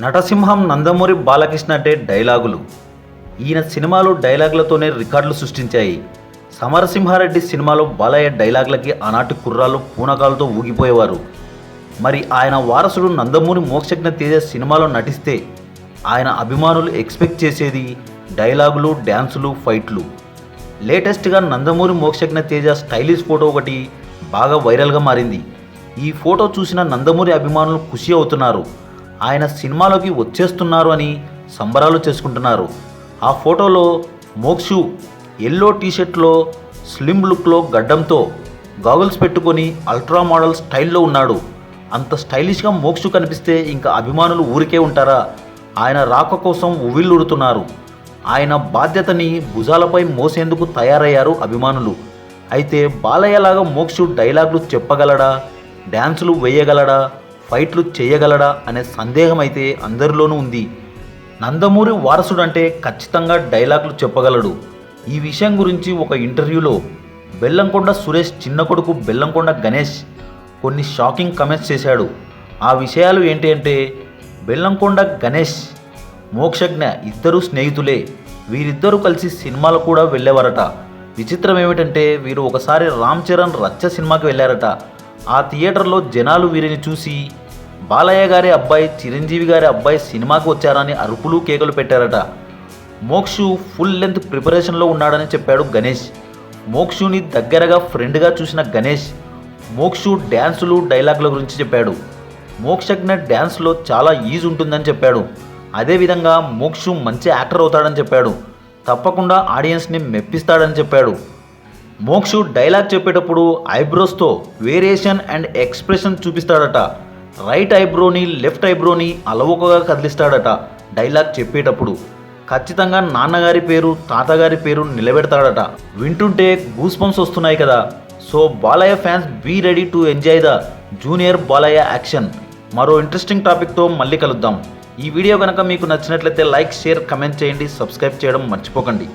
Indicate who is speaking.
Speaker 1: నటసింహం నందమూరి బాలకృష్ణ అంటే డైలాగులు. ఈయన సినిమాలు డైలాగులతోనే రికార్డులు సృష్టించాయి. సమరసింహారెడ్డి సినిమాలో బాలయ్య డైలాగులకి ఆనాటి కుర్రాళ్ళు పూనకాలతో ఊగిపోయేవారు. మరి ఆయన వారసుడు నందమూరి మోక్షజ్ఞ తేజ సినిమాలో నటిస్తే ఆయన అభిమానులు ఎక్స్పెక్ట్ చేసేది డైలాగులు, డ్యాన్సులు, ఫైట్లు. లేటెస్ట్గా నందమూరి మోక్షజ్ఞ తేజ స్టైలిష్ ఫోటో ఒకటి బాగా వైరల్గా మారింది. ఈ ఫోటో చూసిన నందమూరి అభిమానులు ఖుషి అవుతున్నారు. ఆయన సినిమాలోకి వచ్చేస్తున్నారు అని సంబరాలు చేసుకుంటున్నారు. ఆ ఫోటోలో మోక్షు ఎల్లో టీషర్ట్లో స్లిమ్ లుక్లో గడ్డంతో గాగుల్స్ పెట్టుకొని అల్ట్రా మోడల్ స్టైల్లో ఉన్నాడు. అంత స్టైలిష్గా మోక్షు కనిపిస్తే ఇంకా అభిమానులు ఊరికే ఉంటారా? ఆయన రాక కోసం ఉవ్విళ్ళూరుతున్నారు. ఆయన బాధ్యతని భుజాలపై మోసేందుకు తయారయ్యారు అభిమానులు. అయితే బాలయ్యలాగా మోక్షు డైలాగులు చెప్పగలడా, డ్యాన్సులు వేయగలడా, ఫైట్లు చేయగలడా అనే సందేహం అయితే అందరిలోనూ ఉంది. నందమూరి వారసుడు అంటే ఖచ్చితంగా డైలాగులు చెప్పగలడు. ఈ విషయం గురించి ఒక ఇంటర్వ్యూలో బెల్లంకొండ సురేష్ చిన్న కొడుకు బెల్లంకొండ గణేష్ కొన్ని షాకింగ్ కమెంట్స్ చేశాడు. ఆ విషయాలు ఏంటి అంటే, బెల్లంకొండ గణేష్, మోక్షజ్ఞ ఇద్దరు స్నేహితులే. వీరిద్దరూ కలిసి సినిమాలు కూడా వెళ్ళేవారట. విచిత్రం ఏమిటంటే వీరు ఒకసారి రామ్ చరణ్ రచ్చ సినిమాకి వెళ్ళారట. ఆ థియేటర్లో జనాలు వీరిని చూసి బాలయ్య గారి అబ్బాయి, చిరంజీవి గారి అబ్బాయి సినిమాకి వచ్చారని అరుపులు కేకలు పెట్టారట. మోక్షు ఫుల్ లెంత్ ప్రిపరేషన్లో ఉన్నాడని చెప్పాడు గణేష్. మోక్షుని దగ్గరగా ఫ్రెండ్గా చూసిన గణేష్ మోక్షు డ్యాన్సులు, డైలాగుల గురించి చెప్పాడు. మోక్షజ్ఞ డ్యాన్స్లో చాలా ఈజ్ ఉంటుందని చెప్పాడు. అదేవిధంగా మోక్షు మంచి యాక్టర్ అవుతాడని చెప్పాడు. తప్పకుండా ఆడియన్స్ని మెప్పిస్తాడని చెప్పాడు. మోక్షు డైలాగ్ చెప్పేటప్పుడు ఐబ్రోస్తో వేరియేషన్ అండ్ ఎక్స్ప్రెషన్ చూపిస్తాడట. రైట్ ఐబ్రోని, లెఫ్ట్ ఐబ్రోని అలవోకగా కదిలిస్తాడట. డైలాగ్ చెప్పేటప్పుడు ఖచ్చితంగా నాన్నగారి పేరు, తాతగారి పేరు నిలబెడతాడట. వింటుంటే గూస్ బంప్స్ వస్తున్నాయి కదా. So Balayya fans be ready to enjoy the junior Balayya action. మరో ఇంట్రెస్టింగ్ టాపిక్తో మళ్ళీ కలుద్దాం. ఈ వీడియో కనుక మీకు నచ్చినట్లయితే లైక్, షేర్, కమెంట్ చేయండి. సబ్స్క్రైబ్ చేయడం మర్చిపోకండి.